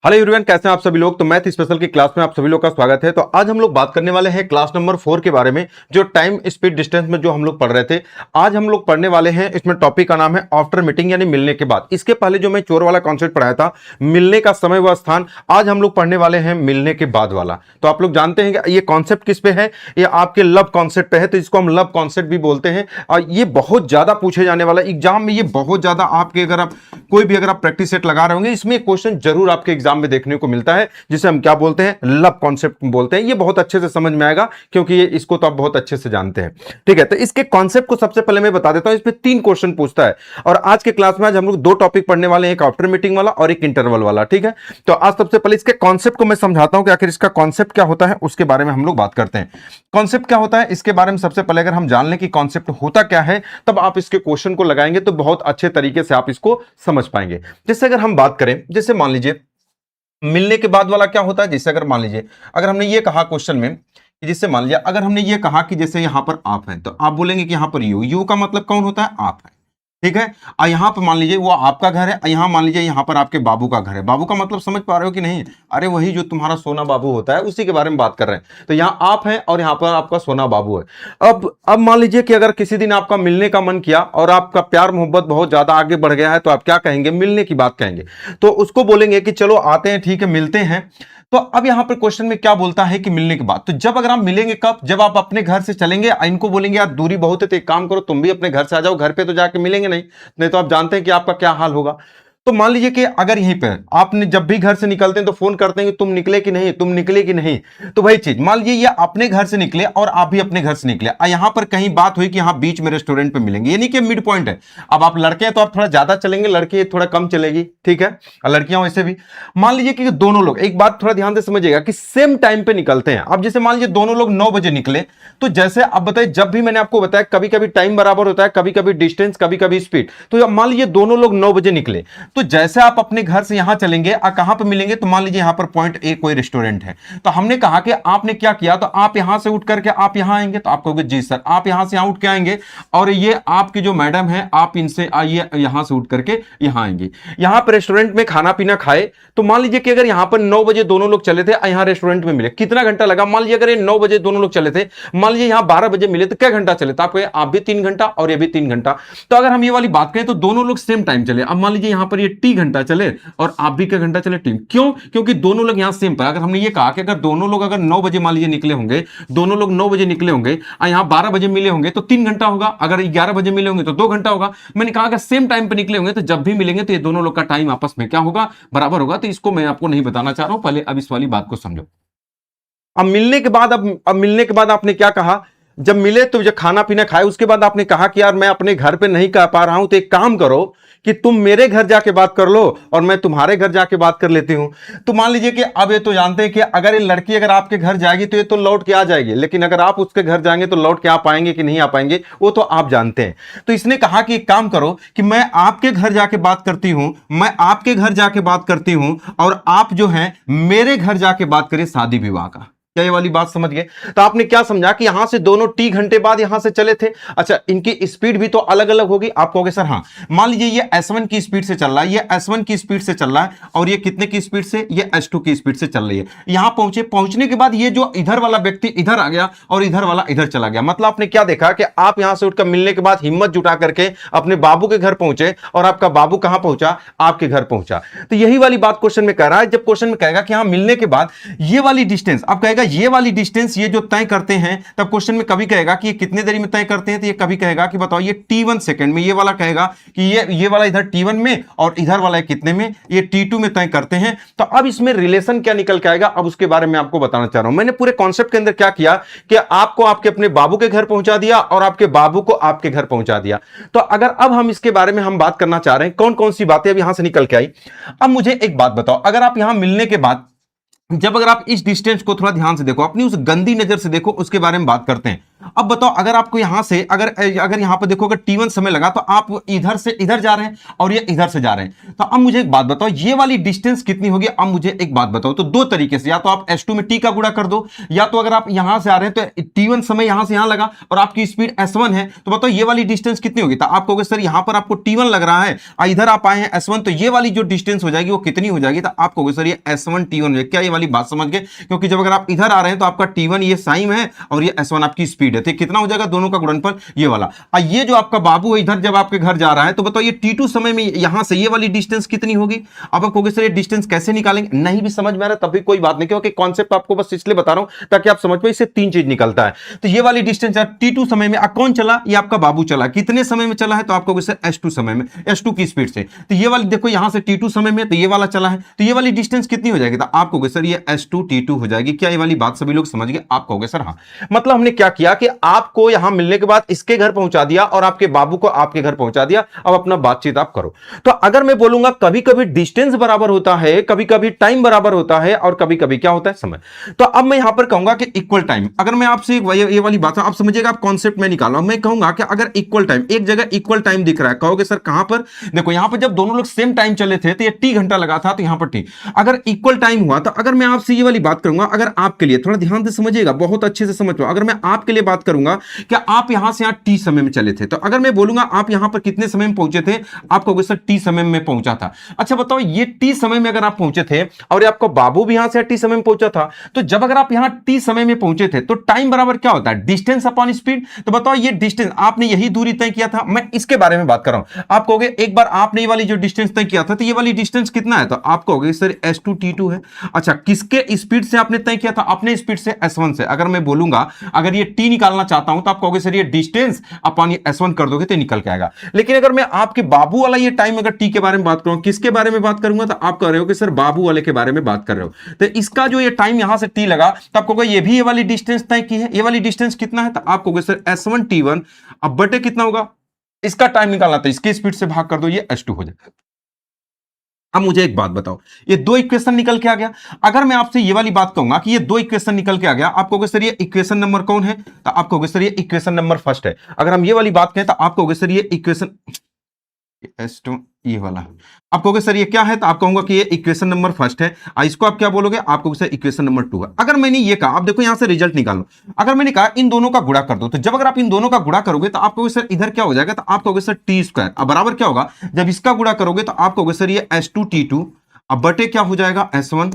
Hello everyone, कैसे हैं आप सभी लोग। तो मैथ स्पेशल की क्लास में आप सभी लोग का स्वागत है। तो आज हम लोग बात करने वाले हैं क्लास नंबर 4 के बारे में, जो टाइम स्पीड डिस्टेंस में जो हम लोग पढ़ रहे थे। आज हम लोग पढ़ने वाले हैं, इसमें टॉपिक का नाम है आफ्टर मीटिंग, यानी मिलने के बाद। इसके पहले जो मैं चोर वाला कॉन्सेप्ट पढ़ाया था, मिलने का समय व स्थान, आज हम लोग पढ़ने वाले हैं मिलने के बाद वाला। तो आप लोग जानते हैं कि ये कॉन्सेप्ट किस पे है, ये आपके लव कॉन्सेप्ट पे है, तो इसको हम लव कॉन्सेप्ट भी बोलते हैं। और ये बहुत ज्यादा पूछे जाने वाला एग्जाम में, ये बहुत ज्यादा आपके अगर आप कोई भी अगर आप प्रैक्टिस सेट लगा रहे होंगे, इसमें क्वेश्चन जरूर आपके एग्जाम में देखने को मिलता है, जिसे हम क्या बोलते हैं, लव कॉन्सेप्ट बोलते हैं। ये बहुत अच्छे से समझ में आएगा, क्योंकि ये इसको तो आप बहुत अच्छे से जानते हैं। ठीक है, तो इसके कॉन्सेप्ट को सबसे पहले मैं बता देता हूं। इसमें 3 क्वेश्चन पूछता है, और आज के क्लास में आज हम लोग 2 टॉपिक पढ़ने वाले हैं, एक आफ्टर मीटिंग वाला और एक इंटरवल वाला। ठीक है, तो आज सबसे पहले इसके कॉन्सेप्ट को मैं समझाता हूं कि आखिर इसका कॉन्सेप्ट क्या होता है, उसके बारे में हम लोग बात करते हैं। कॉन्सेप्ट क्या होता है, इसके बारे में सबसे पहले अगर हम जान लें कि कॉन्सेप्ट होता क्या है, तब आप इसके क्वेश्चन को लगाएंगे तो बहुत अच्छे तरीके से आप इसको समझ पाएंगे। जैसे अगर हम बात करें, जैसे मान लीजिए मिलने के बाद वाला क्या होता है। जैसे अगर मान लीजिए, अगर हमने ये कहा क्वेश्चन में कि जिससे मान लीजिए अगर हमने ये कहा कि जैसे यहां पर आप है, तो आप बोलेंगे कि यहां पर यू का मतलब कौन होता है, आप है। ठीक है, और यहां पर मान लीजिए वो आपका घर है, यहां मान लीजिए यहां पर आपके बाबू का घर है। बाबू का मतलब समझ पा रहे हो कि नहीं? अरे वही जो तुम्हारा सोना बाबू होता है, उसी के बारे में बात कर रहे हैं। तो यहां आप हैं और यहां पर आपका सोना बाबू है। अब मान लीजिए कि अगर किसी दिन आपका मिलने का मन किया और आपका प्यार मोहब्बत बहुत ज्यादा आगे बढ़ गया है, तो आप क्या कहेंगे, मिलने की बात कहेंगे। तो उसको बोलेंगे कि चलो आते हैं, ठीक है, मिलते हैं। तो अब यहां पर क्वेश्चन में क्या बोलता है कि मिलने के बाद, तो जब अगर आप मिलेंगे कब, जब आप अपने घर से चलेंगे। इनको बोलेंगे यार दूरी बहुत है, तो एक काम करो तुम भी अपने घर से आ जाओ, घर पे तो जाके मिलेंगे नहीं तो आप जानते हैं कि आपका क्या हाल होगा। तो मान लीजिए कि अगर यहीं पे आपने जब भी घर से निकलते हैं तो फोन करते हैं कि तुम निकले कि नहीं, तुम निकले कि नहीं। तो वही चीज मान लीजिए ये अपने घर से निकले और आप भी अपने घर से निकले, यहां पर कहीं बात हुई कि यहां बीच में रेस्टोरेंट पे मिलेंगे, यानी कि मिड पॉइंट है। अब आप लड़के हैं तो आप थोड़ा ज्यादा चलेंगे, लड़की थोड़ा कम चलेगी। ठीक है, और लड़कियां वैसे भी। मान लीजिए कि दोनों लोग, एक बात थोड़ा ध्यान से समझिएगा कि सेम टाइम पे निकलते हैं। अब जैसे मान लीजिए दोनों लोग 9 बजे निकले, तो जैसे अब बताइए, जब भी मैंने आपको बताया कभी कभी टाइम बराबर होता है, कभी कभी डिस्टेंस, कभी कभी स्पीड। तो मान लीजिए दोनों लोग 9 बजे निकले, तो जैसे आप अपने घर से यहां चलेंगे, कहां पर मिलेंगे, तो मान लीजिए यहां पर पॉइंट ए कोई रेस्टोरेंट है। तो हमने कहा कि आपने क्या किया, तो आप यहां से उठ करके आप यहां आएंगे, तो आप कहोगे जी सर। आप यहां से यहां उठ के आएंगे, और ये आपकी जो मैडम है, आप इनसे आइए, यहां से उठ करके यहां आएंगे। यहां पर रेस्टोरेंट में खाना पीना खाए। तो मान लीजिए कि अगर यहां पर 9 बजे दोनों लोग चले थे, यहां रेस्टोरेंट में मिले, कितना घंटा लगा। मान लीजिए अगर ये 9 बजे दोनों लोग चले थे, मान लीजिए यहां 12 बजे मिले, तो क्या घंटा चले, तो आप भी 3 घंटा और ये भी 3 घंटा। तो अगर हम ये वाली बात करें तो दोनों लोग सेम टाइम चले। अब मान लीजिए यहां पर ये टी घंटा चले और आप भी क्या घंटा चले, टीम। क्यों? क्योंकि दोनों लोग यहां सेम पर। अगर हमने ये कहा कि अगर दोनों लोग अगर 9 बजे मान लीजिए निकले होंगे, दोनों लोग 9 बजे निकले होंगे और यहां 12 बजे मिले होंगे, तो 3 घंटा होगा। अगर 11 बजे मिले होंगे तो 2 घंटा होगा। मैंने कहा अगर सेम टाइम पर निकले होंगे, तो जब भी मिलेंगे तो ये दोनों लोग का टाइम आपस में क्या होगा, बराबर होगा। तो इसको मैं आपको नहीं बताना चाह रहा हूं, पहले अब इस वाली बात को समझो। अब मिलने के बाद, अब मिलने के बाद आपने क्या कहा, जब मिले तो जब खाना पीना खाए, उसके बाद आपने कहा कि यार मैं अपने घर पे नहीं कह पा रहा हूं, तो एक काम करो कि तुम मेरे घर जाके बात कर लो और मैं तुम्हारे घर जाके बात कर लेती हूं। तो मान लीजिए कि अब ये तो जानते हैं कि अगर ये लड़की अगर आपके घर जाएगी तो ये तो लौट के आ जाएगी, लेकिन अगर आप उसके घर जाएंगे तो लौट के आ पाएंगे कि नहीं आ पाएंगे, वो तो आप जानते हैं। तो इसने कहा कि एक काम करो कि मैं आपके घर जाके बात करती हूं, मैं आपके घर जाके बात करती हूं, और आप जो है मेरे घर जाके बात करिए शादी विवाह का। क्या ये वाली बात समझ गए? तो आपने क्या समझा कि यहां से दोनों टी घंटे बाद यहां से चले थे। अच्छा, इनकी स्पीड भी तो अलग अलग होगी। आप कहोगे सर हाँ, मान लीजिए ये S1 की स्पीड से चल रहा है, ये S1 की स्पीड से चल रहा है, और ये कितने की स्पीड से, ये S2 की स्पीड से चल रही है। यहां पहुंचे, पहुंचने के बाद ये जो इधर वाला व्यक्ति इधर आ गया और इधर वाला इधर चला गया। मतलब आपने क्या देखा कि आप यहां से उठकर मिलने के बाद हिम्मत जुटा करके अपने बाबू के घर पहुंचे, और आपका बाबू कहां पहुंचा, आपके घर पहुंचा। तो यही वाली बात क्वेश्चन में कह रहा है। जब क्वेश्चन में कहेगा कि हाँ मिलने के बाद ये वाली डिस्टेंस, अब कहेगा ये वाली डिस्टेंस ये जो तय करते हैं, तब क्वेश्चन में कभी कहेगा कि ये कितने देरी में तय करते हैं, तो ये कभी कहेगा कि बताओ ये T1 सेकंड में, ये वाला कहेगा कि ये वाला इधर T1 में और इधर वाला कितने में, ये T2 में तय करते हैं। तो अब इसमें रिलेशन क्या निकल के आएगा, अब उसके बारे में आपको बताना चाह रहा हूं। मैंने पूरे कॉन्सेप्ट के अंदर क्या किया कि आपको आपके अपने बाबू के घर पहुंचा दिया और आपके बाबू को आपके घर पहुंचा दिया। तो अगर अब हम इसके बारे में हम बात करना चाह रहे हैं, कौन कौन सी बातें अब यहां से निकल के आई। अब मुझे एक बात बताओ, अगर आप यहां मिलने के बाद, जब अगर आप इस डिस्टेंस को थोड़ा ध्यान से देखो, अपनी उस गंदी नजर से देखो, उसके बारे में बात करते हैं। अब बताओ अगर आपको यहां से अगर अगर यहां पर देखो अगर T1 समय लगा तो आप इधर से इधर जा रहे हैं और ये इधर से जा रहे हैं, तो अब मुझे एक बात बताओ ये वाली डिस्टेंस कितनी होगी। अब मुझे एक बात बताओ, तो दो तरीके से, या तो आप S2 में T का गुणा कर दो, या तो अगर आप यहां से आ रहे हैं तो T1 समय यहां से यहां लगा और आपकी स्पीड S1 है, तो बताओ ये वाली डिस्टेंस कितनी होगी। तो आप कहोगे सर यहां पर आपको T1 लग रहा है और इधर आप आए हैं S1, तो ये वाली जो डिस्टेंस हो जाएगी वो कितनी हो जाएगी। तो आप कहोगे सर ये S1 T1 है। क्या ये वाली बात समझ गए? क्योंकि जब अगर आप इधर आ रहे हैं तो आपका T1 ये साइन है और ये S1 आपकी स्पीड है, तो कितना हो जाएगा दोनों का गुणनफल ये वाला। और ये जो आपका बाबू है इधर जब आपके घर जा रहा है, तो बताओ ये T2 समय में यहां से ये वाली डिस्टेंस कितनी होगी। अब आप कहोगे सर ये डिस्टेंस कैसे निकालेंगे, नहीं भी समझ में आ रहा तब भी कोई बात नहीं, क्योंकि कॉन्सेप्ट आपको बस इसलिए बता रहा हूं ताकि आप समझ पाए। इससे तीन चीज निकलता है। तो ये वाली डिस्टेंस T2 समय में कौन चला, ये आपका बाबू चला। कितने समय में चला है, तो आप कहोगे सर S2 समय में, S2 की स्पीड से। तो ये वाली देखो यहां से T2 समय में तो ये वाला चला है, तो ये वाली डिस्टेंस कितनी हो जाएगी। तो आप कहोगे सर ये S2 T2 हो जाएगी। क्या ये वाली बात सभी लोग समझ गए? आप कहोगे सर हाँ। मतलब हमने क्या किया कि आपको यहां मिलने के बाद इसके घर पहुंचा दिया और आपके बाबू को आपके घर पहुंचा दिया। अब अपना बातचीत आप करो। तो अगर मैं बोलूंगा कभी कभी डिस्टेंस बराबर होता है, कभी कभी टाइम बराबर होता है और कभी कभी क्या होता है, समय। तो अब मैं यहां पर कहूंगा कि इक्वल टाइम, अगर मैं आपसे ये वाली बात आप समझिएगा, आप कॉन्सेप्ट में निकाल रहा हूं। मैं कहूंगा कि अगर इक्वल टाइम एक जगह इक्वल टाइम दिख रहा है, कहोगे सर कहां पर। देखो यहां पर जब दोनों लोग सेम टाइम चले थे तो ये T घंटा लगा था, तो यहां पर T अगर इक्वल टाइम हुआ, तो अगर मैं आपसे ये वाली बात करूंगा, अगर आपके लिए थोड़ा ध्यान से समझिएगा, बहुत अच्छे से समझ लो। अगर मैं आपके लिए बात करूंगा कि आप यहां से यहां T समय में चले थे, तो अगर मैं बोलूंगा आप यहां पर कितने समय में पहुंचे थे, आप कहोगे सर T समय में पहुंचा था। अच्छा बताओ ये T समय में अगर आप पहुंचे थे और आपका बाबू भी यहां से T समय में पहुंचा था, तो जब अगर आप यहां T समय में पहुंचे थे तो टाइम बराबर क्या होता है, डिस्टेंस अपॉन स्पीड। तो बताओ ये डिस्टेंस आपने यही दूरी तय किया था, मैं इसके बारे में बात कर रहा हूं। आप कहोगे एक बार आपने ये वाली जो डिस्टेंस तय किया था, तो ये वाली डिस्टेंस कितना है, तो आप कहोगे सर S2 T2 है। अच्छा किसके स्पीड से आपने तय किया था, अपने स्पीड से S1 से। अगर मैं बोलूंगा अगर ये T निकालना चाहता हूं, तो आप कहोगे सर ये डिस्टेंस अपॉन ये S1 कर दोगे तो निकल के आएगा। लेकिन अगर मैं आपके बाबू वाला ये टाइम अगर T के बारे में बात करूं, किसके बारे में बात करूंगा, तो आप कह रहे हो कि सर बाबू वाले के बारे में बात कर रहे हो। तो इसका जो ये टाइम यहां से T लगा, तो आप कहोगे ये भी ये वाली डिस्टेंस तय की है। ये वाली डिस्टेंस कितना है, तो आप कहोगे सर S1 T1। अब बटे कितना होगा, इसका टाइम निकालना था, इसके स्पीड से भाग कर दो, ये S2 हो जाएगा। अब मुझे एक बात बताओ, ये दो इक्वेशन निकल के आ गया। अगर मैं आपसे ये वाली बात कहूंगा कि ये दो इक्वेशन निकल के आ गया, आप कहोगे सर ये इक्वेशन नंबर कौन है, तो आप कहोगे सर ये इक्वेशन नंबर फर्स्ट है। अगर हम ये वाली बात कहें तो आप कहोगे सर ये इक्वेशन S2 ये वाला। आप कहोगे सर ये क्या है, तो आप कहूंगा कि ये इक्वेशन नंबर फर्स्ट है। इसको आप क्या बोलोगे, आप कहोगे सर इक्वेशन नंबर 2 है। अगर मैंने ये कहा, आप देखो यहां से रिजल्ट निकालो, अगर मैंने कहा इन दोनों का गुणा कर दो, तो जब अगर आप इन दोनों का गुणा करोगे तो आप कहोगे सर इधर क्या हो जाएगा, तो आप कहोगे सर T2। अब बराबर क्या होगा, जब इसका गुणा करोगे तो आप कहोगे सर ये S2 T2। अब बटे क्या हो जाएगा S1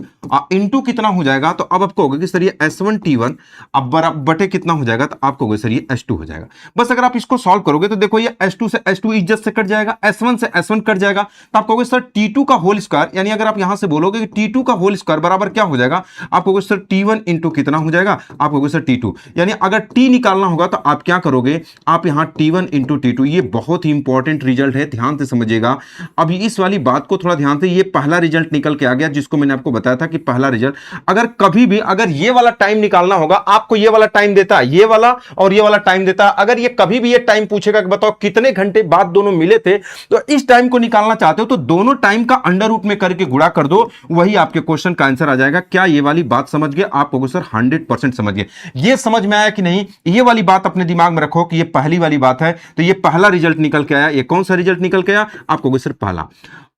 इंटू कितना हो जाएगा, तो अब आप कहोगे कि सर ये S1 T1। अब बटे कितना हो जाएगा, तो आप कहोगे सर ये S2 हो जाएगा। बस अगर आप इसको सॉल्व करोगे तो देखो ये S2 से S2 इज्जत से कट जाएगा, S1 से S1 कट जाएगा, तो आप कहोगे सर T2 का होल स्क्वायर, यानी अगर आप यहां से बोलोगे कि T2 का होल स्क्वायर बराबर क्या हो जाएगा, आप कहोगे सर T1 इंटू कितना हो जाएगा, आप कहोगे सर T2। यानी अगर T निकालना होगा तो आप क्या करोगे, आप यहां T1 इंटू T2। ये बहुत ही इंपॉर्टेंट रिजल्ट है, ध्यान से समझिएगा। अभी इस वाली बात को थोड़ा ध्यान से, ये पहला रिजल्ट निकल के आ गया जिसको मैंने आपको बताया था कि पहला रिजल्ट। अगर कभी भी अगर ये वाला टाइम निकालना होगा, आपको ये वाला टाइम देता है, ये वाला और ये वाला टाइम देता है। अगर ये कभी भी ये टाइम पूछेगा कि बताओ कितने घंटे बाद दोनों मिले थे, तो इस टाइम को निकालना चाहते हो तो दोनों टाइम का अंडर रूट में करके गुणा कर दो, वही आपके क्वेश्चन का आंसर आ जाएगा। क्या ये वाली बात समझ गए? आप कहोगे सर 100% समझ गए। ये समझ में आया कि नहीं, ये वाली बात अपने दिमाग में रखो कि ये पहली वाली बात है। तो ये पहला रिजल्ट निकल के आया। ये कौन सा रिजल्ट निकल के आया, आप कहोगे सर पहला।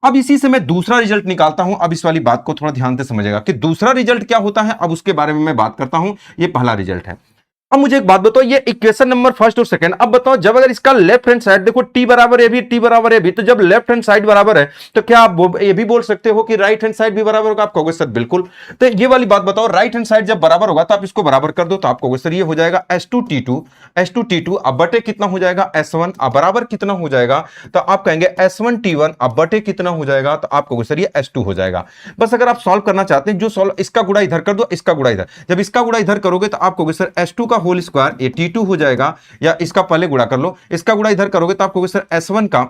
अब इसी से मैं दूसरा रिजल्ट निकालता हूं। अब इस वाली बात को थोड़ा ध्यान से समझेगा कि दूसरा रिजल्ट क्या होता है, अब उसके बारे में मैं बात करता हूं। ये पहला रिजल्ट है। अब मुझे एक बात बताओ, ये इक्वेशन नंबर फर्स्ट और सेकंड। अब बताओ जब अगर इसका लेफ्ट हैंड साइड देखो T बराबर है भी, T बराबर है भी, तो जब लेफ्ट हैंड साइड बराबर है तो क्या आप ये भी बोल सकते हो कि राइट हैंड साइड भी बराबर होगा? आप कहोगे सर बिल्कुल। तो ये वाली बात बताओ, राइट हैंड साइड जब बराबर होगा तो आप इसको बराबर कर दो, तो आप कहोगे सर ये हो जाएगा S2 T2। अब बटे कितना हो जाएगा S1। अब बराबर कितना हो जाएगा, तो आप कहेंगे S1 T1। अब बटे कितना हो जाएगा, तो आप कहोगे सर ये S2 हो जाएगा। बस अगर आप सॉल्व करना चाहते हैं, जो सॉल्व, इसका गुणा इधर कर दो, इसका गुणा इधर। जब इसका गुणा इधर करोगे तो आप कहोगे सर S2 का होल स्क्वायर T2 हो जाएगा, या इसका पहले गुणा कर लो, इसका गुणा इधर करोगे तो आप कहोगे सर S1 का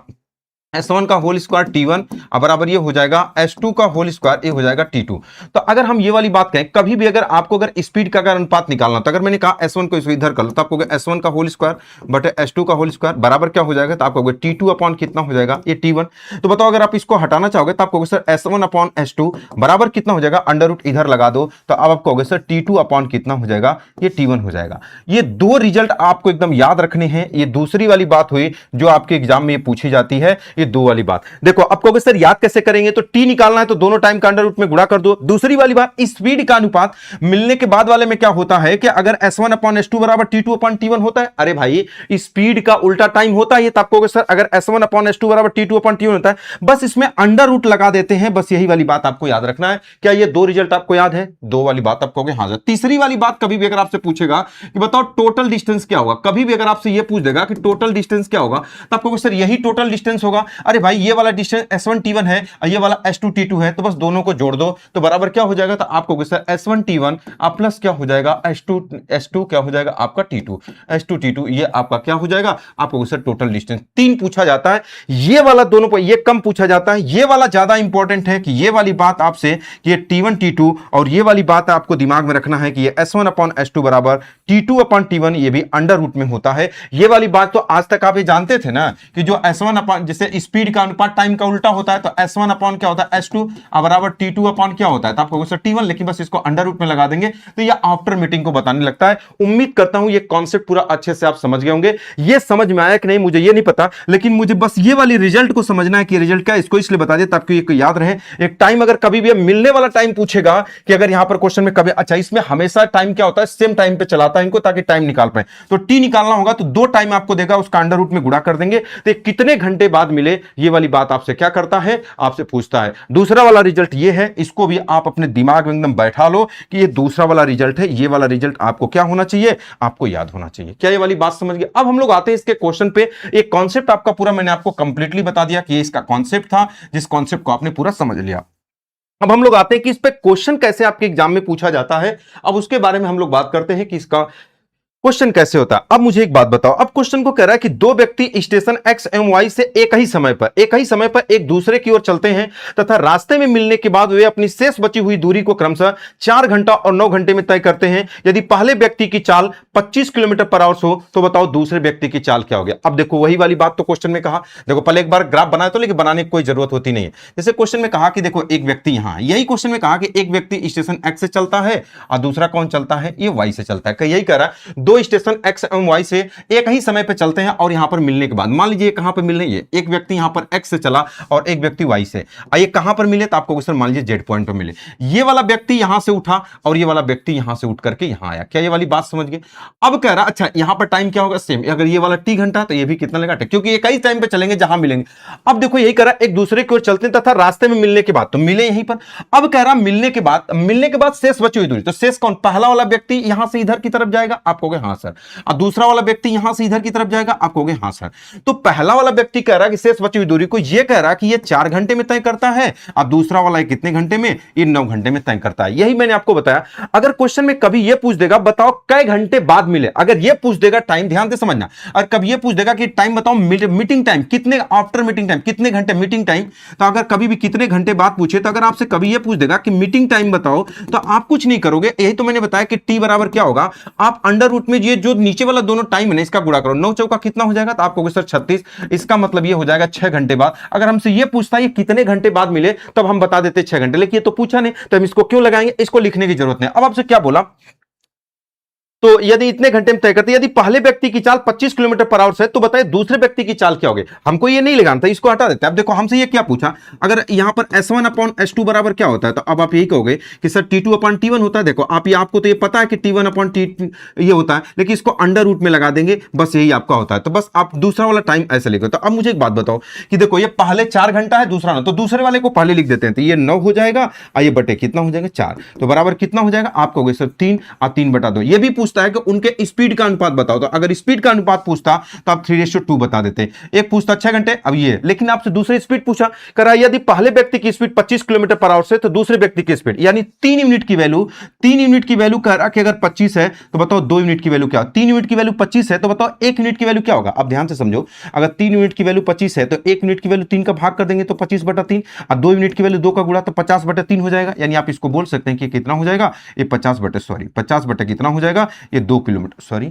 S1 का होल स्क्वायर T1 बराबर ये हो जाएगा S2 का होल स्क्वायर, ये हो जाएगा T2। तो अगर हम ये वाली बात कहें, कभी भी अगर आपको अगर स्पीड का अगर अनुपात निकालना, तो अगर मैंने कहा S1 को इधर कर लो, तो आपको S1 का होल स्क्वायर बटे S2 का होल स्क्वायर बराबर क्या हो जाएगा, तो आपको T2 अपॉन कितना हो जाएगा, ये T1। तो बताओ अगर आप इसको हटाना चाहोगे तो आपको सर S1 अपॉन S2 बराबर कितना हो जाएगा, अंडर रूट इधर लगा दो, तो अब आपको कहोगे सर T2 अपॉन कितना हो जाएगा, ये T1 हो जाएगा। ये दो रिजल्ट आपको एकदम याद रखने हैं। ये दूसरी वाली बात हुई जो आपके एग्जाम में ये पूछी जाती है, ये दो वाली बात। देखो अब कहोगे सर याद कैसे करेंगे, तो टी निकालना है तो दोनों टाइम का अंडर रूट में गुणा कर दो। दूसरी वाली बात, स्पीड का अनुपात मिलने के बाद वाले में क्या होता है कि अगर S1 अपॉन S2 बराबर T2 अपॉन T1 होता है, अरे भाई स्पीड का उल्टा टाइम होता है, तो आप कहोगे सर अगर S1 अपॉन S2 बराबर T2 अपॉन T1 होता है, बस इसमें अंडर रूट लगा देते हैं। बस यही वाली बात आपको याद रखना है। क्या ये दो रिजल्ट आपको याद है, दो वाली बात आप कहोगे हाँ। तीसरी वाली बात, कभी भी अगर आपसे पूछेगा कि बताओ टोटल डिस्टेंस क्या होगा, कभी भी अगर आपसे ये पूछ देगा कि टोटल डिस्टेंस क्या होगा, तो आप कहोगे सर यही टोटल डिस्टेंस होगा। अरे भाई ये वाला डिस्टेंस S1 T1 है और ये वाला S2 T2 है, तो बस दोनों को जोड़ दो तो बराबर क्या हो जाएगा, तो आपको कहोगे सर S1 T1 प्लस क्या हो जाएगा S2 क्या हो जाएगा आपका T2, S2 T2, ये आपका क्या हो जाएगा, आपको सर टोटल डिस्टेंस। तीन पूछा जाता है, ये वाला दोनों पर ये कम पूछा जाता है, ये वाला ज्यादा इंपॉर्टेंट है कि ये वाली बात आपसे कि ये T1 T2, और ये वाली बात आपको दिमाग में रखना है कि ये S1 अपॉन S2 बराबर T2 अपॉन T1, ये भी अंडर रूट में होता है। ये वाली बात तो आज तक आप ये जानते थे ना कि जो S1 अपॉन जैसे स्पीड का अनुपात टाइम का उल्टा होता है, तो S1 अपॉन क्या होता है S2 बराबर T2 अपॉन क्या होता है, तो आपको सर T1, लेकिन बस इसको अंडर रूट में लगा देंगे तो ये आफ्टर मीटिंग को बताने लगता है। उम्मीद करता हूं ये कॉन्सेप्ट पूरा अच्छे से आप समझ गए होंगे। ये समझ में आया कि नहीं मुझे ये नहीं पता, लेकिन मुझे बस ये वाली रिजल्ट को समझना है कि रिजल्ट क्या है, इसको इसलिए बता दिया ताकि ये याद रहे। एक टाइम अगर कभी भी मिलने वाला टाइम पूछेगा कि अगर यहां पर क्वेश्चन में कभी, अच्छा इसमें हमेशा टाइम क्या होता है, सेम टाइम पे चलाता है इनको ताकि टाइम निकाल पाए। तो टी निकालना होगा तो दो टाइम आपको देगा, उसका अंडर रूट में गुणा कर देंगे, तो कितने घंटे बाद मिले, ये वाली बात आपसे क्या करता है, आपसे पूछता है। दूसरा वाला रिजल्ट ये है, इसको भी आप अपने दिमाग में एकदम बैठा लो कि ये दूसरा वाला रिजल्ट है। ये वाला रिजल्ट आपको क्या होना चाहिए, आपको याद होना चाहिए। क्या ये वाली बात समझ गए। अब हम लोग आते हैं इसके क्वेश्चन पे। एक कॉन्सेप्ट आपका पूरा मैंने आपको कंप्लीटली बता दिया कि ये इसका कॉन्सेप्ट था, जिस कॉन्सेप्ट को आपने पूरा समझ लिया। अब हम लोग आते हैं कि इस पे क्वेश्चन कैसे आपके एग्जाम में पूछा जाता है। अब उसके बारे में हम लोग बात करते हैं कि इसका क्वेश्चन कैसे होता है। अब मुझे एक बात बताओ, अब क्वेश्चन को कह रहा है कि दो व्यक्ति स्टेशन एक्स एवं वाई से एक ही समय पर एक दूसरे की ओर चलते हैं तथा रास्ते में मिलने के बाद वे अपनी शेष बची हुई दूरी को क्रमशः 4 घंटा और 9 घंटे में तय करते हैं। यदि पहले व्यक्ति की चाल 25 किलोमीटर पर आवर हो तो बताओ दूसरे व्यक्ति की चाल क्या होगी। अब देखो वही वाली बात तो क्वेश्चन में कहा, देखो पहले एक बार ग्राफ बनाया तो, लेकिन बनाने की कोई जरूरत होती नहीं है। जैसे क्वेश्चन में कहा कि देखो एक व्यक्ति, यहां यही क्वेश्चन में कहा कि एक व्यक्ति स्टेशन एक्स से चलता है और दूसरा कौन चलता है, ये वाई से चलता है। यही कह रहा है दो स्टेशन एक्स एवं वाई से एक ही समय पे चलते हैं और यहां पर मिलने के बाद मान लीजिए कहां पर मिलने, ये एक व्यक्ति यहां पर एक्स से चला और एक व्यक्ति वाई से, ये कहां पर मिले, तो आपको क्वेश्चन मान लीजिए जेड पॉइंट पर मिले। ये वाला व्यक्ति यहां से उठा और ये वाला व्यक्ति यहां से उठ करके यहां आया। क्या ये वाली बात समझ गए। अब कह रहा अच्छा यहां पर टाइम क्या होगा, सेम, अगर ये वाला टी घंटा तो ये भी कितना लगेगा, क्योंकि एक ही टाइम पे चलेंगे जहां मिलेंगे। अब देखो यही कह रहा एक दूसरे की ओर चलते हैं तथा रास्ते में मिलने के बाद, तो मिले यहीं पर। अब कह रहा मिलने के बाद शेष बची हुई दूरी, तो शेष कौन, पहला वाला व्यक्ति यहां से इधर की तरफ जाएगा, आप कहोगे हां सर, और दूसरा वाला व्यक्ति यहां से इधर की तरफ जाएगा, आप कहोगे हां सर। तो पहला वाला व्यक्ति कह रहा है कि शेष बची हुई दूरी को ये कह रहा है कि ये 4 घंटे में तय करता है, और दूसरा वाला कितने घंटे में, ये 9 घंटे में तय करता है। यही मैंने आपको बताया। अगर क्वेश्चन में कभी ये पूछ देगा बताओ कई घंटे बाद मिले, अगर ये पूछ देगा टाइम, ध्यान से समझना, और कभी ये पूछ देगा कि टाइम बताओ, मीटिंग टाइम कितने, आफ्टर मीटिंग टाइम कितने घंटे मीटिंग टाइम, तो अगर कभी भी कितने घंटे बाद पूछे, तो अगर आपसे कभी ये पूछ देगा कि मीटिंग टाइम बताओ, तो आप कुछ नहीं करोगे। यही तो मैंने बताया कि टी बराबर क्या होगा, आप अंडर रूट में ये जो नीचे वाला दोनों टाइम है इसका गुणा करो, 9 चौका कितना हो जाएगा, तो आपको सर 36, इसका मतलब ये हो जाएगा 6 घंटे बाद। अगर हमसे ये पूछता है ये कितने घंटे बाद मिले, तब हम बता देते 6 घंटे, लेकिन ये तो पूछा नहीं तो हम इसको क्यों लगाएंगे, इसको लिखने की जरूरत नहीं। अब आपसे क्या बोला, तो यदि इतने घंटे में तय करते, यदि पहले व्यक्ति की चाल 25 किलोमीटर पर आवर से, तो बताइए दूसरे व्यक्ति की चाल क्या होगी। हमको ये नहीं लगाना था, इसको हटा देते। अब देखो हमसे ये क्या पूछा, अगर यहां पर S1 अपॉन S2 बराबर क्या होता है, तो अब आप यही कहोगे कि सर T2 अपॉन T1 होता है। देखो आप ये, आपको तो ये पता है कि T1 अपॉन T ये होता है, लेकिन इसको अंडर रूट में लगा देंगे, बस यही आपका होता है। तो बस आप दूसरा वाला टाइम ऐसे लिखो। तो अब मुझे एक बात बताओ कि देखो ये पहले 4 घंटा है, दूसरा ना, तो दूसरे वाले को पहले लिख देते हैं, तो ये 9 हो जाएगा और ये बटे कितना हो जाएगा 4, तो बराबर कितना हो जाएगा, आप कहोगे सर 3 और 3 बटा 2। ये भी पूछ पूछता है कि उनके स्पीड का अनुपात बताओ, तो अगर स्पीड का अनुपात पूछता तो आप 3:2 बता देते। एक पूछता 6 घंटे, अब ये, लेकिन आपसे दूसरी स्पीड पूछा, करा यदि पहले व्यक्ति की स्पीड 25 किलोमीटर पर आवर से तो दूसरे व्यक्ति की स्पीड, यानी 3 यूनिट की वैल्यू कह रहा कि अगर 25 है तो बताओ 2 यूनिट की वैल्यू क्या, 3 यूनिट की वैल्यू 25 है तो बताओ 1 यूनिट की वैल्यू क्या होगा। अब ध्यान से समझो, अगर 3 यूनिट की वैल्यू 25 है तो 1 यूनिट की वैल्यू 3 का भाग कर देंगे तो 25/3, और 2 यूनिट की वैल्यू 2 का गुणा तो 50/3 हो जाएगा। यानी आप इसको बोल सकते हैं कि कितना हो जाएगा, ये 50 बटे कितना हो जाएगा, ये 2 किलोमीटर, सॉरी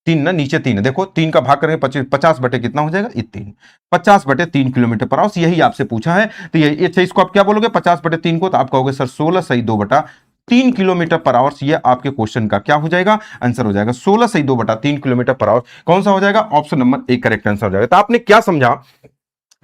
3 ना, नीचे 3 है, देखो 3 का भाग करेंगे 50 बटे कितना हो जाएगा, ये 3, 50/3 किलोमीटर पर आवर, यही आपसे पूछा है। तो ये इसको आप क्या बोलोगे, 50/3 को, तो आप कहोगे सर 16 सही 2/3 किलोमीटर पर आवर। ये आपके क्वेश्चन का क्या हो जाएगा, आंसर हो जाएगा 16 सही 2/3 किलोमीटर पर आवर। कौन सा हो जाएगा, option number A correct answer हो जाएगा। तो आपने क्या समझा,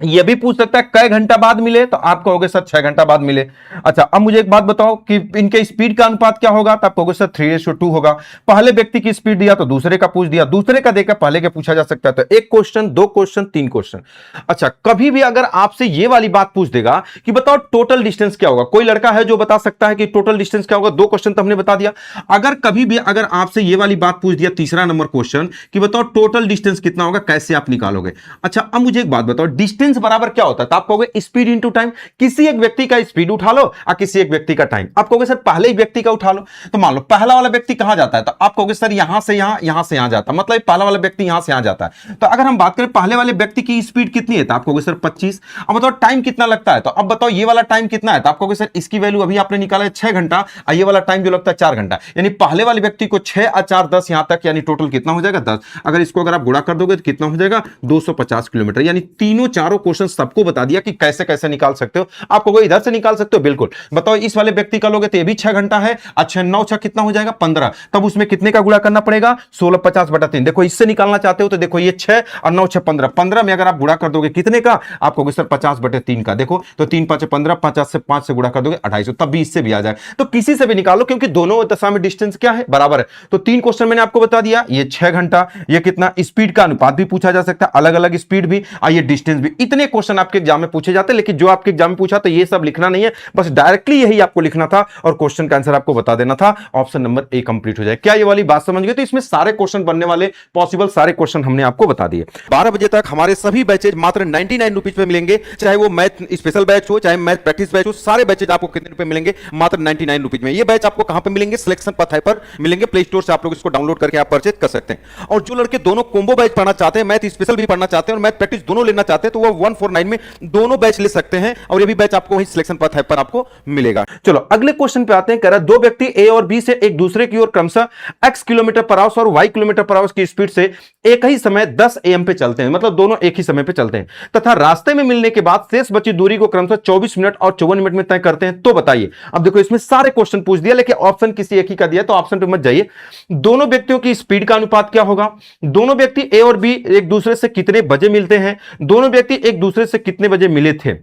ये भी पूछ सकता है कई घंटा बाद मिले, तो आप कहोगे सर 6 घंटा बाद मिले। अच्छा, अब मुझे एक बात बताओ कि इनके स्पीड का अनुपात क्या होगा, तो आप कहोगे सर 3:2 होगा। पहले व्यक्ति की स्पीड दिया तो दूसरे का पूछ दिया, दूसरे का देकर पहले का पूछा जा सकता है। तो 1 क्वेश्चन, 2 क्वेश्चन, 3 क्वेश्चन। अच्छा, कभी भी अगर आपसे ये वाली बात पूछ देगा कि बताओ टोटल डिस्टेंस क्या होगा, कोई लड़का है जो बता सकता है कि टोटल डिस्टेंस क्या होगा, 2 क्वेश्चन तो हमने बता दिया। अगर कभी भी अगर आपसे ये वाली बात पूछ दिया, तीसरा नंबर क्वेश्चन, कि बताओ टोटल डिस्टेंस कितना होगा, कैसे आप निकालोगे। अच्छा, अब मुझे एक बात बताओ, डिस्टेंस बराबर क्या होता है, तो आप कहोगे स्पीड इनटू टाइम। किसी एक व्यक्ति का स्पीड उठा लो और किसी एक व्यक्ति का टाइम, आप कहोगे सर पहले ही व्यक्ति का उठा लो। तो मान लो पहला वाला व्यक्ति कहां जाता है, तो आप कहोगे सर यहां से यहां जाता है, मतलब पहला वाला व्यक्ति यहां से यहां जाता है। तो अगर हम बात करें पहले वाले व्यक्ति की स्पीड कितनी है, तो आप कहोगे सर 25। अब बताओ टाइम कितना लगता है, तो अब बताओ ये वाला टाइम कितना है, तो आप कहोगे सर इसकी वैल्यू अभी आपने निकाला है 6 घंटा, और ये वाला टाइम जो लगता है 4 घंटा। यानी पहले वाले व्यक्ति को 6 और 4 10 यहां तक, यानी टोटल कितना हो जाएगा 10। अगर इसको अगर आप गुणा कर दोगे तो कितना हो जाएगा 250 किलोमीटर। यानी तीनों चारों क्वेश्चन सबको बता दिया कि कैसे कैसे निकाल सकते हो। आपको कोई इधर से निकाल सकते हो, बिल्कुल। बताओ इस वाले व्यक्ति का लोगे तो ये भी 6 घंटा है, अच्छा 9 6 कितना हो जाएगा 15। तब उसमें कितने का गुणा करना पड़ेगा 16 50/3। देखो इससे निकालना चाहते हो तो देखो ये 6 और 9 6 15, 15 में अगर आप गुणा कर दोगे कितने का, आप कहोगे सर 50/3 का। देखो तो 3 5 15, 50 से 5 से गुणा कर दोगे 250, तब भी इससे भी आ जाए। तो किसी से भी निकालो, क्योंकि दोनों दशा में डिस्टेंस क्या है, बराबर है। तो 3 क्वेश्चन मैंने आपको बता दिया, ये 6 घंटा, ये कितना, स्पीड का अनुपात भी पूछा जा सकता है, अलग अलग स्पीड भी, और ये डिस्टेंस भी। इतने क्वेश्चन आपके एग्जाम में पूछे जाते हैं, लेकिन जो आपके एग्जाम में पूछा तो ये सब लिखना नहीं है, बस डायरेक्टली यही आपको लिखना था और क्वेश्चन का आंसर आपको बता देना था। ऑप्शन नंबर ए कंप्लीट हो जाए। क्या ये वाली बात समझ गए? तो इसमें सारे क्वेश्चन बनने वाले, पॉसिबल सारे क्वेश्चन हमने आपको बता दिए। 12 बजे तक हमारे सभी बैचेज मात्र 99 रुपीज पे मिलेंगे, चाहे वो मैथ स्पेशल बैच हो, चाहे मैथ प्रैक्टिस बैच हो, सारे बैचेज आपको कितने रुपए मिलेंगे, मात्र 99 रुपीज में। ये बैच आपको कहां पे मिलेंगे, सिलेक्शन पथ पर मिलेंगे, प्ले स्टोर से आप लोग इसको डाउनलोड करके आप परचेज कर सकते हैं। और जो लड़के दोनों कॉम्बो बैच पढ़ना चाहते हैं, मैथ स्पेशल भी पढ़ना चाहते हैं और मैथ प्रैक्टिस दोनों लेना चाहते हैं, तो वो 149 में दोनों बैच ले सकते हैं, और ये भी बैच आपको वही सिलेक्शन पथ पर आपको मिलेगा। चलो अगले क्वेश्चन पे आते हैं। कह रहा दो व्यक्ति ए और बी से एक दूसरे की ओर क्रमशः x किलोमीटर पर आवर और y किलोमीटर पर आवर की स्पीड से एक ही समय 10 AM पे चलते हैं, मतलब दोनों एक ही समय पे चलते हैं, तथा रास्ते में मिलने के बाद शेष बची दूरी को क्रमशः 24 मिनट और 54 मिनट में तय करते हैं, तो बताइए। अब देखो इसमें सारे क्वेश्चन पूछ दिया, लेकिन ऑप्शन किसी एक ही का दिया, तो ऑप्शन पे मत जाइए। दोनों व्यक्तियों की स्पीड का अनुपात क्या होगा, दोनों व्यक्ति ए और बी एक दूसरे से कितने बजे मिलते हैं, दोनों व्यक्ति एक दूसरे से कितने बजे मिले थे,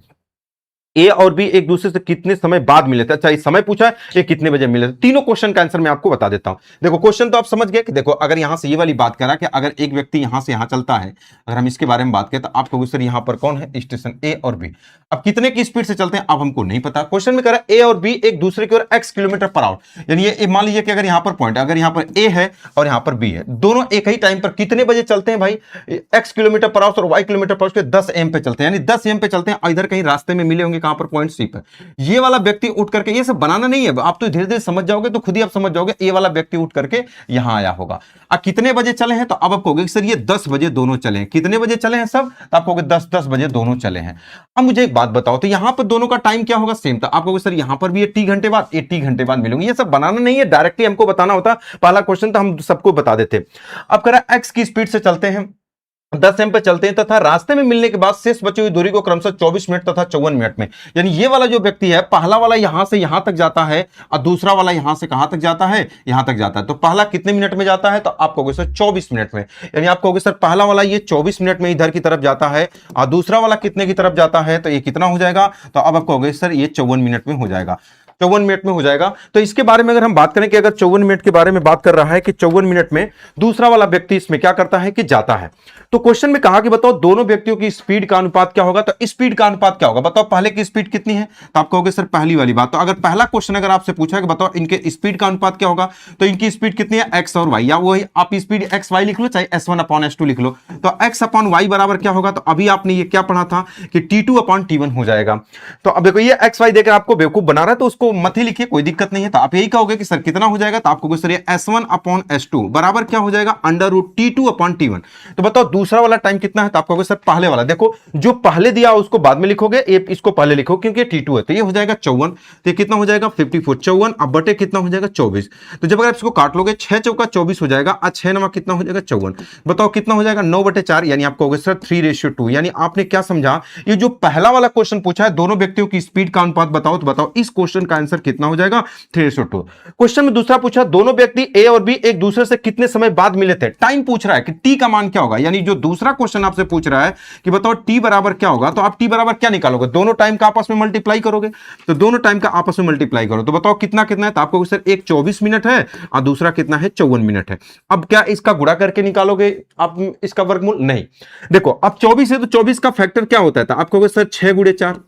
ए और बी एक दूसरे से कितने समय बाद मिले थे। अच्छा ये समय पूछा है, ये कितने बजे मिले थे। तीनों क्वेश्चन का आंसर मैं आपको बता देता हूं। देखो क्वेश्चन तो आप समझ गए कि देखो अगर यहां से ये वाली बात करा कि अगर एक व्यक्ति यहां से यहां चलता है, अगर हम इसके बारे में बात करें तो आप कहोगे सर यहां पर कौन है, स्टेशन ए और बी। अब कितने की स्पीड से चलते हैं अब हमको नहीं पता। क्वेश्चन में कह रहा है ए और बी एक दूसरे की ओर x किलोमीटर पर आवर, यानी ये मान लीजिए कि अगर यहां पर पॉइंट, अगर यहां पर ए है और यहां पर बी है, दोनों एक ही टाइम पर कितने बजे चलते हैं भाई, x किलोमीटर पर आवर और y kilometre per hour 10 AM पे चलते हैं, यानी 10 AM पे चलते हैं, और इधर कहीं रास्ते में मिले होंगे कहां पर, पॉइंट सी पर। ये वाला व्यक्ति उठ करके, ये सब बनाना नहीं है, आप तो धीरे धीरे समझ जाओगे तो खुद ही आप समझ जाओगे, ये वाला व्यक्ति उठ करके यहां आया होगा। कितने बजे चले हैं, तो अब आप कहोगे सर ये 10 बजे दोनों चले हैं। कितने बजे चले हैं सब, तो आप कहोगे 10 बजे दोनों चले हैं। अब मुझे एक बात बताओ, तो यहां पर दोनों का टाइम क्या होगा, सेम। तो आप कहोगे सर यहां पर भी ये t घंटे बाद, ये t घंटे बाद मिलेंगे। ये सब बनाना नहीं है, डायरेक्टली हमको बताना होता। पहला क्वेश्चन तो हम सबको बता देते। अब कह रहा x की स्पीड से चलते हैं, 10 AM पे चलते हैं, तथा रास्ते में मिलने के बाद शेष बची हुई दूरी को क्रमशः 24 मिनट तथा 54 मिनट में। यानी ये वाला जो व्यक्ति है, पहला वाला यहां से यहां तक जाता है और दूसरा वाला यहां से कहां तक जाता है, यहां तक जाता है। तो पहला कितने मिनट में जाता है, तो आप कहोगे सर 24 मिनट में। यानी आप कहोगे सर पहला वाला ये 24 मिनट में इधर की तरफ जाता है, और दूसरा वाला कितने की तरफ जाता है, तो ये कितना हो जाएगा, तो अब आप कहोगे सर ये 54 मिनट में हो जाएगा। 54 मिनट में हो जाएगा। तो इसके बारे में अगर हम बात करें कि अगर 54 मिनट के बारे में बात कर रहा है कि 54 मिनट में दूसरा वाला व्यक्ति इसमें क्या करता है कि जाता है, तो क्वेश्चन में कहा कि बताओ दोनों व्यक्तियों की स्पीड का अनुपात क्या होगा। तो स्पीड का अनुपात क्या होगा, बताओ पहले की स्पीड कितनी है, तो आप कहोगे सर पहली वाली बात। तो अगर पहला क्वेश्चन अगर आपसे पूछा कि बताओ इनके स्पीड का अनुपात क्या होगा, तो इनकी स्पीड कितनी है, एक्स और वाई, या वही आप स्पीड एक्स वाई लिख लो चाहे S1/S2 लिख लो। तो x/y बराबर क्या होगा, तो अभी आपने ये क्या पढ़ा था कि T2/T1 हो जाएगा। तो अब देखो ये एक्स वाई देकर आपको बेवकूफ बना रहा है, तो उसको मत ही लिखिए, कोई दिक्कत नहीं है। तो आप यही कहोगे कि सर कितना हो जाएगा, तो आपको सर ये S1/S2 बराबर क्या हो जाएगा, √T2/T1। तो बताओ दूसरा वाला टाइम कितना है, तो आप कहोगे सर पहले वाला। देखो जो पहले दिया उसको बाद में लिखोगे, इसको पहले लिखो क्योंकि T2 है, तो ये हो जाएगा 54। तो ये कितना हो जाएगा 54, 54 अब बटे कितना हो जाएगा 24। तो जब अगर आप इसको काट लोगे 6 चौका 24 हो जाएगा, और 6 नवा कितना हो जाएगा 54। बताओ कितना हो जाएगा 9/4, यानी आप कहोगे सर 3:2। यानी आपने क्या समझा, ये जो पहला वाला क्वेश्चन पूछा है दोनों व्यक्तियों की स्पीड का अनुपात बताओ, तो बताओ इस क्वेश्चन का आंसर कितना हो जाएगा 3:2। क्वेश्चन में दूसरा पूछा दोनों व्यक्ति ए और बी एक दूसरे से कितने समय बाद मिले थे, टाइम पूछ रहा है कि टी का मान क्या होगा। यानी जो दूसरा क्वेश्चन आपसे पूछ रहा है कि बताओ टी बराबर क्या होगा, तो आप टी बराबर क्या निकालोगे, दोनों टाइम का आपस में मल्टीप्लाई करोगे। तो दोनों टाइम का आपस में मल्टीप्लाई करो, तो बताओ कितना कितना है, तो आपको सर एक 24 मिनट है और दूसरा कितना है 54 मिनट है। अब क्या इसका गुणा करके निकालोगे आप इसका वर्गमूल, नहीं। देखो अब 24 है तो 24 का फैक्टर क्या होता है, तो आप कहोगे सर 6 × 4।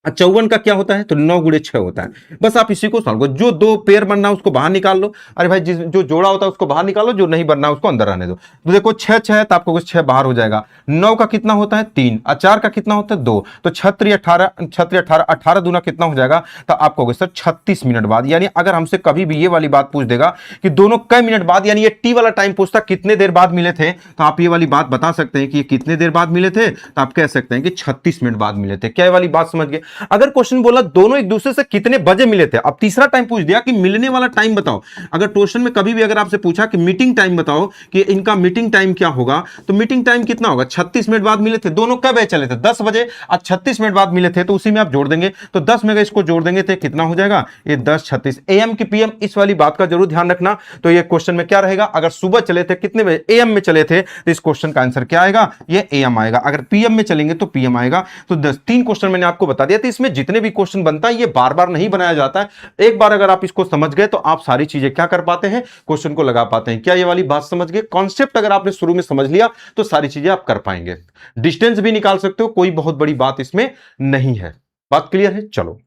54 का क्या होता है, तो 9 × 6 होता है। बस आप इसी को सॉल्व करो, जो दो पेयर बनना है उसको बाहर निकाल लो, अरे भाई जो जोड़ा होता है उसको बाहर निकालो, जो नहीं बनना है उसको अंदर रहने दो। तो देखो 6 6 है तो आपको 6 बाहर हो जाएगा। 9 का कितना होता है 3, और 4 का कितना होता है 2, तो 6 18 18 दूना कितना हो जाएगा, तो आप कहोगे सर 36 मिनट बाद। यानी अगर हमसे कभी भी ये वाली बात पूछ देगा कि दोनों कई मिनट बाद, यानी ये टी वाला टाइम पूछता कितने देर बाद मिले थे, तो आप ये वाली बात बता सकते हैं कि ये कितने देर बाद मिले थे, तो आप कह सकते हैं कि 36 मिनट बाद मिले थे। क्या ये वाली बात समझ गए। अगर क्वेश्चन बोला दोनों एक दूसरे से कितने बजे मिले थे, अब तीसरा टाइम पूछ दिया कि मिलने वाला टाइम बताओ। अगर क्वेश्चन में कभी भी अगर आपसे पूछा कि मीटिंग टाइम बताओ कि इनका मीटिंग टाइम क्या होगा, तो मीटिंग टाइम कितना होगा, 36 मिनट बाद मिले थे। दोनों कब बजे चले थे 10 बजे, और 36 मिनट बाद मिले थे, तो उसी में आप जोड़ देंगे, तो 10 में इसको जोड़ देंगे तो कितना हो जाएगा, ये 10:36 AM की PM। इस वाली बात का जरूर ध्यान रखना। तो ये क्वेश्चन में क्या रहेगा, अगर सुबह चले थे कितने बजे, AM में चले थे, तो इस क्वेश्चन का आंसर क्या आएगा, ये AM आएगा। अगर PM में चलेंगे तो PM आएगा। तो 3 क्वेश्चन मैंने आपको बता दिया। तो इसमें जितने भी क्वेश्चन बनता है ये बार बार नहीं बनाया जाता है। एक बार अगर आप इसको समझ गए तो आप सारी चीजें क्या कर पाते हैं, क्वेश्चन को लगा पाते हैं। क्या ये वाली बात समझ गए, कॉन्सेप्ट अगर आपने शुरू में समझ लिया तो सारी चीजें आप कर पाएंगे। डिस्टेंस भी निकाल सकते हो, कोई बहुत बड़ी बात इसमें नहीं है। बात क्लियर है। चलो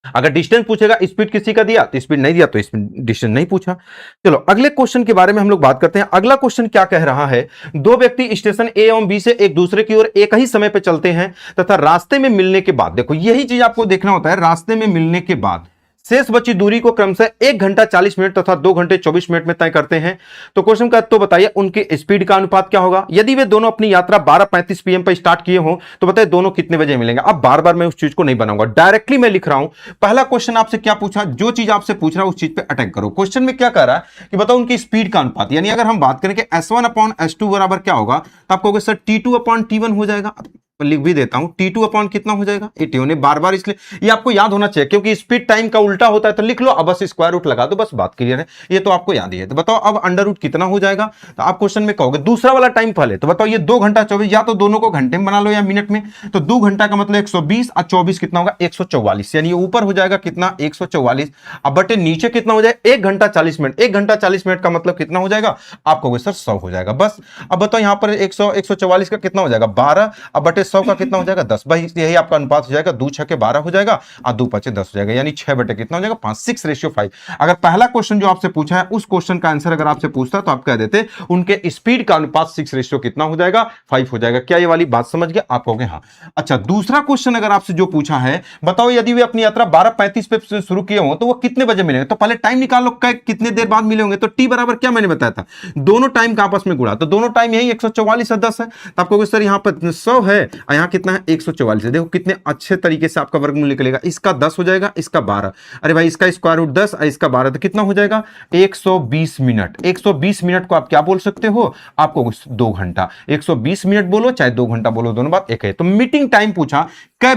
अगर डिस्टेंस पूछेगा, स्पीड किसी का दिया तो स्पीड नहीं दिया तो डिस्टेंस नहीं पूछा। चलो अगले क्वेश्चन के बारे में हम लोग बात करते हैं। अगला क्वेश्चन क्या कह रहा है, दो व्यक्ति स्टेशन ए एवं बी से एक दूसरे की ओर एक ही समय पे चलते हैं तथा रास्ते में मिलने के बाद, देखो यही चीज आपको देखना होता है, रास्ते में मिलने के बाद शेष बची दूरी को क्रमशः 1 घंटा 40 मिनट तथा 2 घंटे 24 मिनट में तय करते हैं। तो क्वेश्चन का तो बताइए उनके स्पीड का अनुपात क्या होगा। यदि वे दोनों अपनी यात्रा 12:35 PM पर स्टार्ट किए हो तो बताइए दोनों कितने बजे मिलेंगे। अब बार बार मैं उस चीज को नहीं बनाऊंगा, डायरेक्टली मैं लिख रहा हूं। पहला क्वेश्चन आपसे क्या पूछा, जो चीज आपसे पूछ रहा है उस चीज पे अटैक करो। क्वेश्चन में क्या कह रहा है कि बताओ उनकी स्पीड का अनुपात, यानी अगर हम बात करें कि S1/S2 बराबर क्या होगा, तो आप कहोगे सर T2/T1 हो जाएगा। लिख भी देता हूं, T2 अपॉन कितना हो जाएगा 80। बार बार इसलिए ये आपको याद होना चाहिए क्योंकि स्पीड टाइम का उल्टा होता है, तो लिख लो अब बस स्क्वायर रूट लगा दो, बस बात क्लियर है। ये तो आपको याद ही है। तो बताओ अब अंडर रूट कितना हो जाएगा, तो आप क्वेश्चन में कहोगे दूसरा वाला टाइम पहले, तो बताओ ये 2 घंटा 24, या तो दोनों को घंटे में बना लो या मिनट में। तो 2 घंटा का मतलब 120 और 24 कितना होगा 144, यानी ऊपर हो जाएगा कितना 144। अब बटे नीचे कितना हो जाएगा 1 घंटा 40 मिनट। 1 घंटा 40 मिनट का मतलब कितना हो जाएगा, आप कहोगे सर 100 हो जाएगा। बस अब बताओ यहां पर 144 का कितना हो जाएगा 12, अब बटे 100 का कितना हो जाएगा 10। भाई यही आपका अनुपात हो जाएगा, 2 6 12 हो जाएगा और 2 5 10 हो जाएगा, यानी 6 बटे कितना हो जाएगा 5, 6:5। अगर पहला क्वेश्चन जो आपसे पूछा है उस क्वेश्चन का आंसर अगर आपसे पूछता तो आप कह देते उनके स्पीड का अनुपात 6 कितना हो जाएगा 5 हो जाएगा। क्या ये वाली बात समझ गए, आप कहोगे हाँ। अच्छा दूसरा क्वेश्चन अगर आपसे जो पूछा है, बताओ यदि वे अपनी यात्रा 12:35 पे शुरू किए हो तो वो कितने बजे मिलेंगे। तो पहले टाइम निकाल लो, कितने देर बाद मिले होंगे। तो टी बराबर क्या मैंने बताया था, दोनों टाइम का आपस में गुणा, तो दोनों टाइम यही 144 और 10 है। तो आप कहोगे सर यहाँ पर 100 है और यहाँ कितना है 144 है। देखो कितने अच्छे तरीके से आपका वर्गमूल निकलेगा, इसका 10 हो जाएगा, इसका 12, अरे भाई इसका स्क्वायर रूट 10 और इसका 12, तो कितना हो जाएगा 120 मिनट। 120 मिनट को आप क्या बोल सकते हो, आपको 2 घंटा। 120 मिनट बोलो चाहे 2 घंटा बोलो, दोनों बात एक है। तो मीटिंग टाइम पूछा कै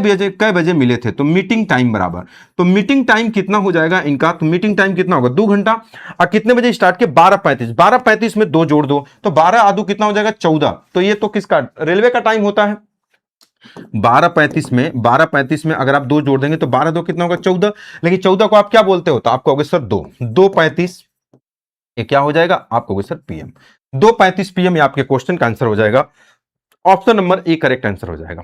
बजे मिले थे, तो मीटिंग टाइम बराबर, तो मीटिंग टाइम कितना हो जाएगा इनका, तो मीटिंग टाइम कितना होगा 2 घंटा। और कितने बजे स्टार्ट किए 12:35, 12:35 में 2 जोड़ दो तो 12 आदू कितना हो जाएगा 14। तो ये तो किसका, रेलवे का टाइम होता है। 12:35 में अगर आप 2 जोड़ देंगे तो 12 2 कितना होगा 14, लेकिन 14 को आप क्या बोलते हो तो आप कहोगे सर 2:35 ये क्या हो जाएगा आप कहोगे सर पीएम। 2:35 पीएम ये आपके क्वेश्चन का आंसर हो जाएगा, option number A correct answer हो जाएगा।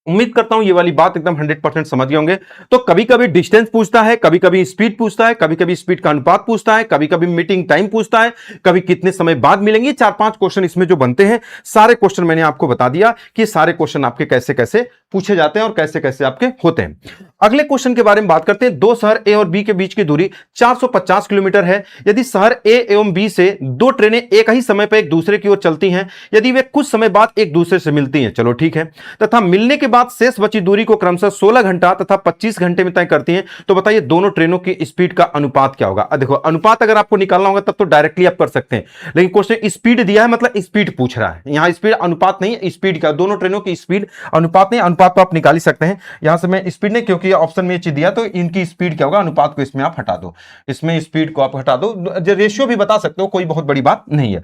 उम्मीद करता हूं ये वाली बात एकदम 100% समझ गए होंगे। तो कभी कभी डिस्टेंस पूछता है, कभी कभी स्पीड पूछता है, कभी कभी स्पीड का अनुपात पूछता है, कभी कभी मीटिंग टाइम पूछता है, कभी कितने समय बाद मिलेंगे। 4-5 क्वेश्चन इसमें जो बनते हैं, सारे क्वेश्चन मैंने आपको बता दिया कि सारे क्वेश्चन आपके कैसे कैसे पूछे जाते हैं और कैसे कैसे आपके होते हैं। अगले क्वेश्चन के बारे में बात करते हैं। दो शहर ए और बी के बीच की दूरी 450 किलोमीटर है। यदि शहर ए एवं बी से दो ट्रेनें एक ही समय पर एक दूसरे की ओर चलती हैं, यदि वे कुछ समय बाद एक दूसरे से मिलती हैं, चलो ठीक है, तथा मिलने के बाद शेष बची दूरी को क्रमशः 16 घंटा तथा 25 घंटे में तय करती हैं, तो बताइए दोनों ट्रेनों की स्पीड का अनुपात क्या होगा। देखो अनुपात अगर आपको निकालना होगा तब तो डायरेक्टली आप कर सकते हैं, लेकिन क्वेश्चन स्पीड दिया है, मतलब स्पीड पूछ रहा है। यहां स्पीड अनुपात नहीं, स्पीड का, दोनों ट्रेनों की स्पीड अनुपात नहीं, अनुपात तो आप निकाल ही सकते हैं। यहां से मैं स्पीड नहीं, क्योंकि ऑप्शन में ये चीज दिया तो इनकी स्पीड क्या होगा, अनुपात को इसमें आप हटा दो, इसमें स्पीड को आप हटा दो, रेशियो भी बता सकते हो, कोई बहुत बड़ी बात नहीं है।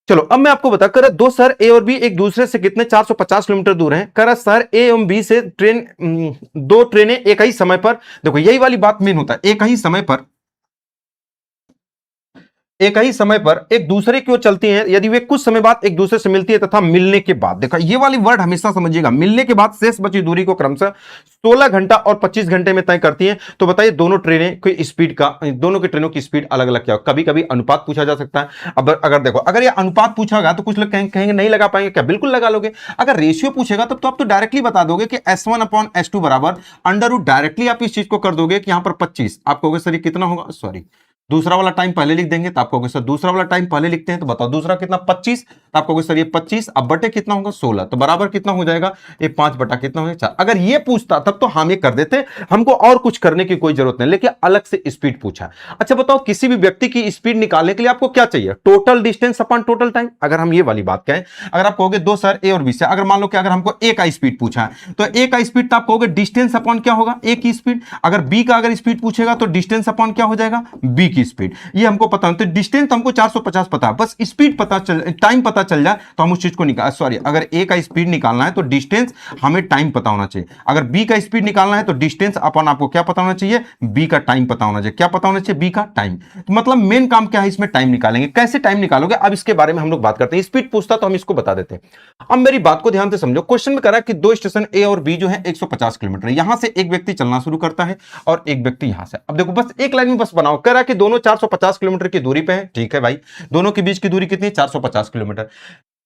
चलो अब मैं आपको बता कर, दो शहर ए और बी एक दूसरे से कितने 450 किलोमीटर दूर हैं। कर शहर ए एवं बी से दो ट्रेनें एक ही समय पर, देखो यही वाली बात मेन होता है, एक ही समय पर एक दूसरे की ओर चलती हैं, यदि वे कुछ समय बाद एक दूसरे से मिलती है तथा मिलने के बाद, देखो ये वाली वर्ड हमेशा समझिएगा, मिलने के बाद शेष बची दूरी को क्रमशः 16 घंटा और 25 घंटे में तय करती हैं, तो बताइए दोनों ट्रेनें की स्पीड का, दोनों की ट्रेनों की स्पीड अलग अलग क्या हो। कभी कभी अनुपात पूछा जा सकता है। अब अगर देखो, अगर ये अनुपात पूछागा तो कुछ लोग कहेंगे नहीं लगा पाएंगे, क्या बिल्कुल लगा लोगे। अगर रेशियो पूछेगा तब तो आप तो डायरेक्टली बता दोगे कि S1/S2 बराबर अंडर रूट, डायरेक्टली आप इस चीज को कर दोगे कि यहां पर 25, आप कहोगे सर ये कितना होगा, सॉरी दूसरा वाला टाइम पहले लिख देंगे, तो आप कहोगे सर दूसरा वाला टाइम पहले लिखते हैं, तो बताओ दूसरा कितना 25, तो आप कहोगे सर ये 25, अब बटे कितना होगा 16, तो बराबर कितना हो जाएगा ये 5 बटा कितना होगा 4। अगर ये पूछता तब तो हम ये कर देते, हमको और कुछ करने की कोई जरूरत नहीं, लेकिन अलग से स्पीड पूछा। अच्छा बताओ किसी भी व्यक्ति की स्पीड निकालने के लिए आपको क्या चाहिए, total distance upon total time. अगर हम ये वाली बात कहें, अगर आप कहोगे दो शहर ए और बी से, अगर मान लो कि अगर हमको ए का स्पीड पूछा है, तो ए का स्पीड तो आप कहोगे डिस्टेंस अपॉन क्या होगा, ए की स्पीड। अगर बी का अगर स्पीड पूछेगा तो डिस्टेंस अपॉन क्या हो जाएगा, बी की स्पीड। ये हमको पता है, तो डिस्टेंस हमको 450 पता है, बस स्पीड पता चल, टाइम पता चल जाए तो हम उस चीज को निकाल, सॉरी अगर ए का स्पीड निकालना है तो डिस्टेंस हमें टाइम पता होना चाहिए, अगर बी का स्पीड निकालना है तो डिस्टेंस अपन आपको क्या पता होना चाहिए, बी का टाइम पता होना चाहिए। क्या पता होना चाहिए, बी का टाइम। तो मतलब मेन काम क्या है इसमें, टाइम निकालेंगे। कैसे टाइम निकालोगे, अब इसके बारे में हम लोग बात करते हैं। स्पीड पूछता तो हम इसको बता देते हैं। अब मेरी बात को ध्यान से समझो, क्वेश्चन में करा कि दो स्टेशन ए और बी जो है 150 किलोमीटर, यहां से एक व्यक्ति चलना शुरू करता है और एक व्यक्ति यहां से। अब देखो बस एक लाइन में बस बनाओ, कह रहा कि दोनों 450 किलोमीटर की दूरी पे है, ठीक है भाई, दोनों के बीच की दूरी कितनी 450 किलोमीटर।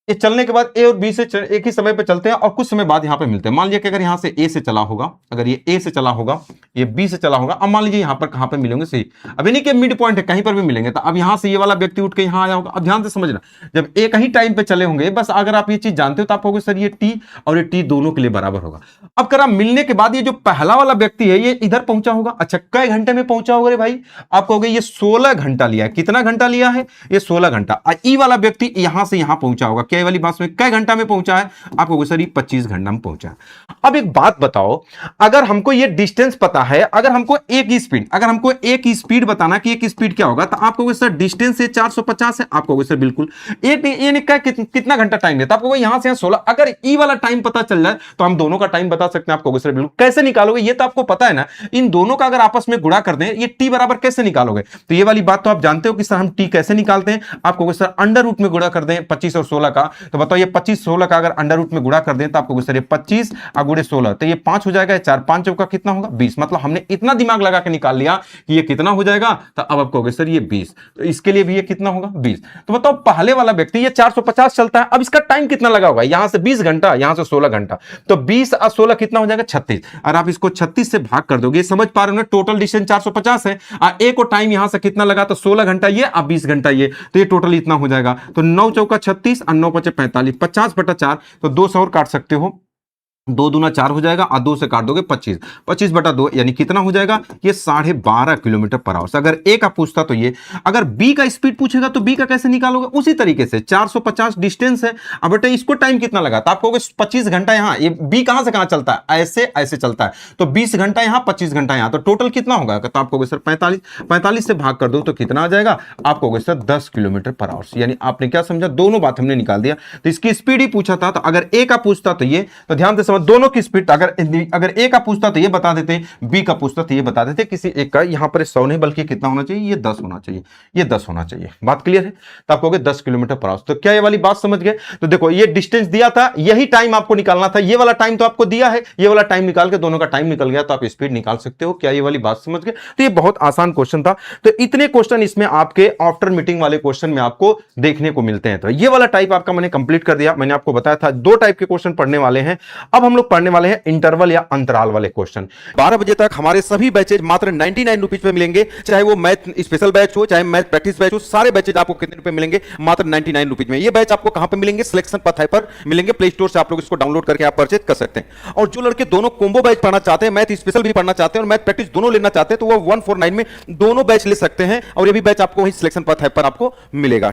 ये चलने के बाद ए और बी से एक ही समय पे चलते हैं और कुछ समय बाद यहां पे मिलते हैं। मान लीजिए कि अगर यहां से ए से चला होगा, अगर ये ए से चला होगा, ये बी से चला होगा, अब मान लीजिए यहां पर कहां पे मिलेंगे, सही अभी नहीं कि मिड पॉइंट है, कहीं पर भी मिलेंगे। तो अब यहां से ये वाला व्यक्ति उठ के यहां आया होगा। अब ध्यान से समझना, जब एक ही टाइम पे चले होंगे, बस अगर आप ये चीज जानते हो तो आप कहोगे सर ये टी और ये टी दोनों के लिए बराबर होगा। अब करा मिलने के बाद ये जो पहला वाला व्यक्ति है ये इधर पहुंचा होगा, अच्छा कई घंटे में पहुंचा होगा रे भाई, आप कहोगे ये 16 घंटा लिया है। कितना घंटा लिया है, ये 16 घंटा। ई वाला व्यक्ति यहां से यहां पहुंचा होगा, क्या वाली बात में घंटा में पहुंचा है, आपको सर 25 घंटा में पहुंचा है। अब एक बात बताओ, अगर हमको ये डिस्टेंस पता है, अगर हमको एक ही स्पीड, अगर हमको एक ही स्पीड बताना कि एक स्पीड क्या होगा, तो आप कहोगे सर डिस्टेंस से 450 है, आप कहोगे सर बिल्कुल। ये कितना घंटा टाइम लेता, आपको यहां से 16। अगर ई वाला टाइम पता चल जाए तो हम दोनों का टाइम बता सकते हैं, आप कहोगे सर बिल्कुल। कैसे निकालोगे, ये तो आपको पता है ना, इन दोनों का अगर आपस में गुणा कर दें, ये टी बराबर कैसे निकालोगे, तो ये वाली बात तो आप जानते हो कि सर हम टी कैसे निकालते हैं। आप कहोगे सर अंडर रूट में गुणा कर दें 25 और 16 का, तो बताओ ये 25-16 का अगर अंडर रूट में गुणा कर दें तो आपको सर 25 गुणे 16, तो ये 5 हो जाएगा, 4 5 चौका कितना होगा 20। मतलब हमने इतना दिमाग लगा के निकाल लिया कि ये कितना हो जाएगा, तो अब आप कहोगे सर ये 20, तो इसके लिए भी ये कितना होगा 20। तो बताओ पहले वाला व्यक्ति ये 450 चलता है, अब इसका टाइम कितना लगा होगा, यहां से 20 घंटा, यहां से 16 घंटा, तो 20 और 16 कितना हो जाएगा 36। और आप इसको 36 से भाग कर दोगे, समझ पा रहे हो, टोटल डिस्टेंस 450 है, ए को टाइम यहां से कितना लगा, तो 16 घंटा ये और 20 घंटा ये, तो ये टोटल इतना हो जाएगा। तो 9 चौका 36 और 9 पचे 45, 50 बटा 4, तो 200 और काट सकते हो, 2 दूना 4 हो जाएगा और 2 से काट दोगे 25, 25 बटा 2 यानी कितना हो जाएगा, ये 12.5 किलोमीटर पर आवर। अगर ए का पूछता तो ये, अगर बी का स्पीड पूछेगा तो बी का कैसे निकालोगे, उसी तरीके से 450 डिस्टेंस है, अब बेटा इसको टाइम कितना लगा, तो आप कहोगे 25 घंटा यहाँ, ये बी कहां से कहां चलता है, ऐसे ऐसे चलता है, तो 20 घंटा यहां 25 घंटा यहां, तो टोटल कितना होगा, तो आप कहोगे सर 45, 45 से भाग कर दो तो कितना आ जाएगा, आप कहोगे सर 10 किलोमीटर पर आवर। यानी आपने क्या समझा, दोनों बात हमने निकाल दिया। तो इसकी स्पीड ही पूछा था, तो अगर ए का पूछता तो ये, तो ध्यान से समझ, दोनों की स्पीड अगर ए का पूछता तो ये बता देते, बी का पूछता तो ये बता देते, किसी एक का। यहां पर 100 नहीं बल्कि कितना होना चाहिए, ये 10 होना चाहिए, ये 10 होना चाहिए। बात क्लियर है? तो आप कहोगे 10 किलोमीटर पर आवर। तो क्या ये वाली बात समझ गए? तो देखो ये डिस्टेंस दिया था, यही टाइम आपको निकालना था, ये वाला टाइम तो आपको दिया है, ये वाला टाइम निकाल के दोनों का टाइम निकल गया तो आप स्पीड निकाल सकते हो। क्या ये वाली बात समझ गए? तो ये बहुत आसान क्वेश्चन था। तो इतने क्वेश्चन इसमें आपके आफ्टर मीटिंग वाले क्वेश्चन में आपको देखने को मिलते हैं। तो ये वाला टाइप आपका मैंने कंप्लीट कर दिया। मैंने आपको बताया था 2 टाइप के क्वेश्चन पढ़ने वाले हैं। अब हम लोग पढ़ने वाले हैं इंटरवल या अंतराल वाले क्वेश्चन। 12 बजे तक हमारे सभी बैचेज मात्र 99 रुपीज पे मिलेंगे, चाहे वो मैथ स्पेशल बैच हो, चाहे मैथ प्रैक्टिस बैच हो, सारे बैचेज आपको कितने रुपए मिलेंगे? मात्र 99 रुपीज में। ये बैच आपको कहां पे मिलेंगे? सिलेक्शन पथ है पर मिलेंगे, प्ले स्टोर से आप लोग इसको डाउनलोड करके आप परचेज कर सकते हैं। और जो लड़के दोनों कॉम्बो बैच पढ़ना चाहते हैं, मैथ स्पेशल भी पढ़ना चाहते हैं और मैथ प्रैक्टिस दोनों लेना चाहते हैं, तो वो 149 में दोनों बैच ले सकते हैं। और ये भी बैच आपको वही सिलेक्शन पथ है पर आपको मिलेगा।